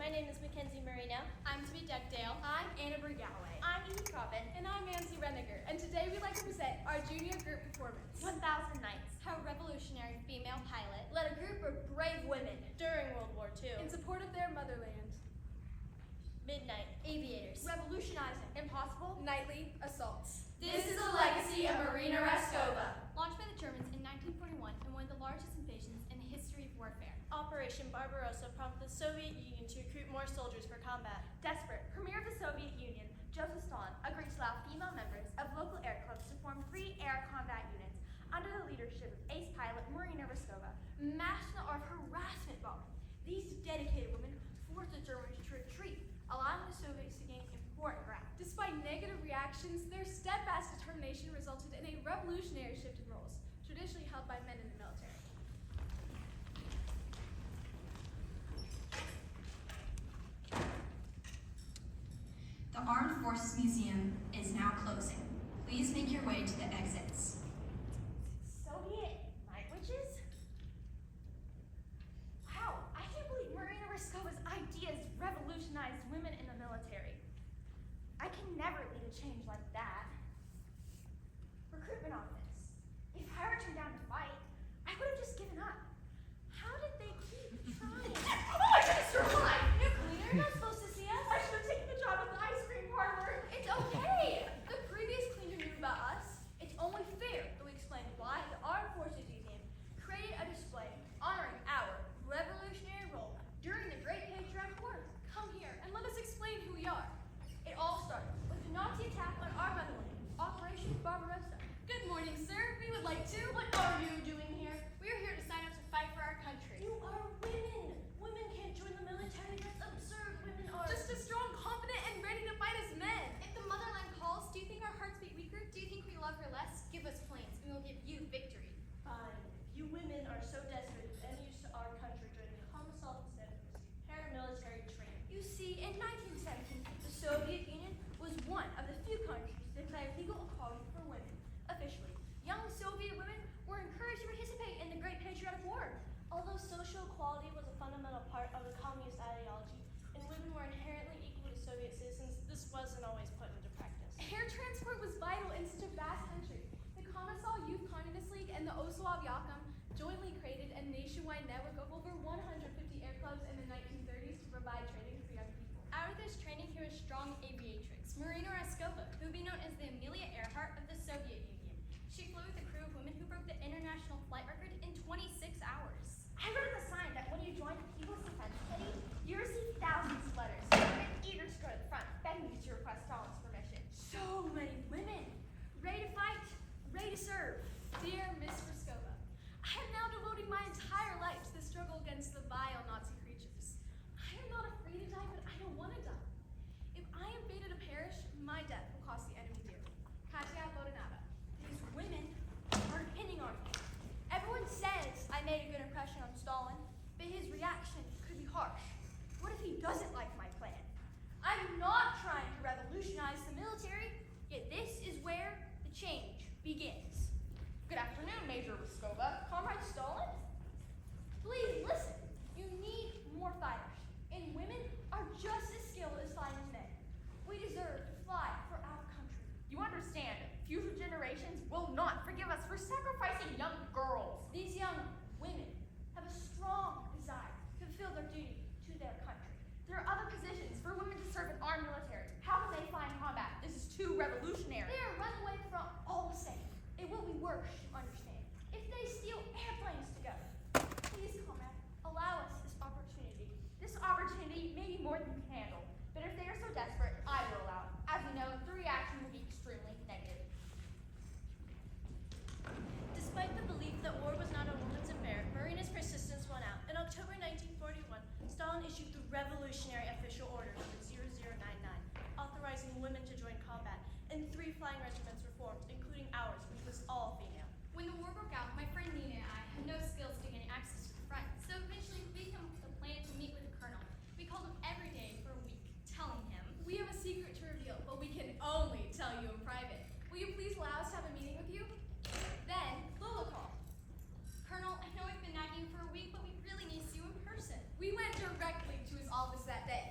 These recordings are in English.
My name is Mackenzie Marino. I'm to be Dugdale. I'm Anna Galloway. I'm Edie Cobbin. And I'm Nancy Reniger. And today we'd like to present our junior group performance. 1000 Nights. How a revolutionary female pilot led a group of brave women during World War II in support of their motherland. Midnight Aviators. Revolutionizing impossible nightly assaults. This is the legacy of Marina Raskova. Launched by the Germans in 1941 and one of the largest invasions in the history of warfare. Operation Barbarossa prompted the Soviet Union to recruit more soldiers for combat. Desperate, Premier of the Soviet Union, Joseph Stalin, agreed to allow female members of local air clubs to form 3 air combat units under the leadership of ace pilot Marina Raskova, master of harassment bombing. These dedicated women forced the Germans to retreat, allowing the Soviets to gain important ground. Despite negative reactions, their steadfast determination resulted in a revolutionary shift in roles, traditionally held by men in the military. The Armed Forces Museum is now closing. Please make your way to the exits. Soviet night witches? Wow, I can't believe Marina Raskova's ideas revolutionized women in the military. I can never lead a change like that. Recruitment office. If I were turned down to fight, I would have just given up. How did they keep trying? Oh my goodness, you're alive! New cleaner, you're not supposed to see us. I should have taken the job at the ice cream parlor. It's okay. The previous cleaner knew about us. It's only fair that we explain why the Armed Forces Museum created a display honoring our revolutionary role during the Great Patriotic War. Come here and let us explain who we are. It all started with the Nazi attack on our motherland, Operation Barbarossa. Good morning, sir. We would like to. What are you doing here? We are here to sign up to fight for our country. You are women. Women can't join the military. That's absurd. Women are Just as strong, confident, and ready to fight as men. If the motherland calls, do you think our hearts beat weaker? Do you think we love her less? Give us planes, and we will give you victory. fine. You women are so desperate and used to our country joining Commissar instead of receiving paramilitary training. You see, in 1917, the Soviet Union was one of the few countries to declare legal equality for women. Officially, young Soviet women were encouraged to participate in the Great Patriotic War. Although social equality was a fundamental part of the communist ideology, and women were inherently equal to Soviet citizens, this wasn't always put into practice. Air transport was vital in such a vast country. The Commissar Youth Communist League and the Oswald Yakum jointly created a nationwide network of over 150 air clubs in the 1930s to provide training for young people. Out of this training came a strong aviatrix, Marina Raskova, who would be known as the Amelia Earhart of the Soviet Union. She flew with a crew of women who broke the international flight record in 26 hours. I read in the sign that when you join the People's Defense Committee, you receive thousands of letters. Women eager to go to the front, begging you to request Stalin's permission. So many women, ready to fight, ready to serve. Dear Miss Raskova, I am now devoting my entire life to the struggle against the vile Nazi creatures. I am not afraid to die, but I don't want to die. If I am fated to perish, my death will cost the enemy dear. Katya Bodanava. These women are hitting on me. Everyone says I made a good impression on Stalin, but his reaction could be harsh. What if he doesn't like my plan? I'm not trying to revolutionize the military, yet this is where the change begins. Good afternoon, Major Raskova. Comrade Stalin? Please listen. You need more fighters, and women are just as skilled as fighting men. We deserve to fly for our country. You understand, future generations will not forgive us for sacrificing young girls. These young women have a strong desire to fulfill their duty to their country. There are other positions for women to serve in our military. How can they fly in combat? This is too revolutionary. They are run away from all the same. It will be worse, you understand, if they steal airplanes together. Please, comrade, allow us this opportunity. This opportunity may be more than we can handle, but if they are so desperate, I will allow it. As we know, the reaction will be extremely negative. Despite the belief that war was not a woman's affair, Marina's persistence won out. In October 1941, Stalin issued the revolutionary official order number 0099, authorizing women to join combat, and 3 flying regiments were formed, including ours, which was all female. When the war broke out, my friend Nina and I had no skills to gain access to the front, so eventually we came up with a plan to meet with the colonel. We called him every day for a week, telling him, We have a secret to reveal, but we can only tell you in private. Will you please allow us to have a meeting with you? Then, Lola called. Colonel, I know I've been nagging for a week, but we really need to see you in person. We went directly to his office that day.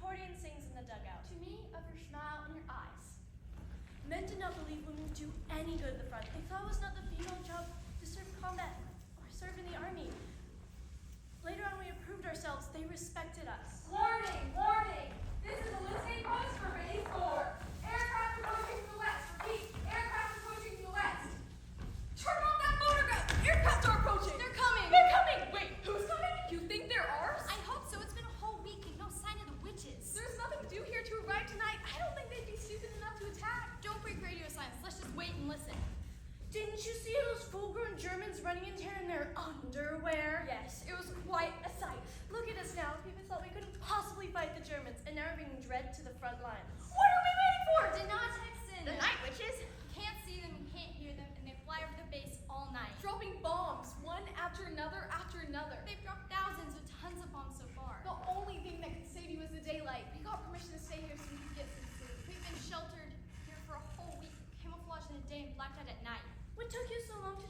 accordion sings in the dugout. To me, of your smile and your eyes. Men did not believe women would do any good at the front. They thought it was not the female job to serve combat or serve in the army. Later on, we approved ourselves. They respected us. Warning! Warning! This is a listening post for Base 4. Aircraft approaching from the west. Repeat, aircraft approaching from the west. Turn on that motor gun! Aircraft are approaching! They're coming! They're coming! Wait, who's coming? You think they're ours? I hope so. It's been a whole week and no sign of the witches. There's nothing to do here to arrive tonight. I don't think they'd be stupid enough to attack. Don't break radio silence. Let's just wait and listen. Didn't you see those full-grown Germans running in here in their underwear? Yes, it was quite a sight. Look at us now. People thought we couldn't possibly fight the Germans, and now we're being dragged to the front lines. What are we waiting for? Deny Texan. The night witches? You can't see them, you can't hear them, and they fly over the base all night. Dropping bombs, one after another after another. They've dropped thousands of tons of bombs so far. The only thing that can save you is the daylight. We got permission to stay here so we can get some food. We've been sheltered here for a whole week, camouflaged in the day and blacked out at night. What took you so long to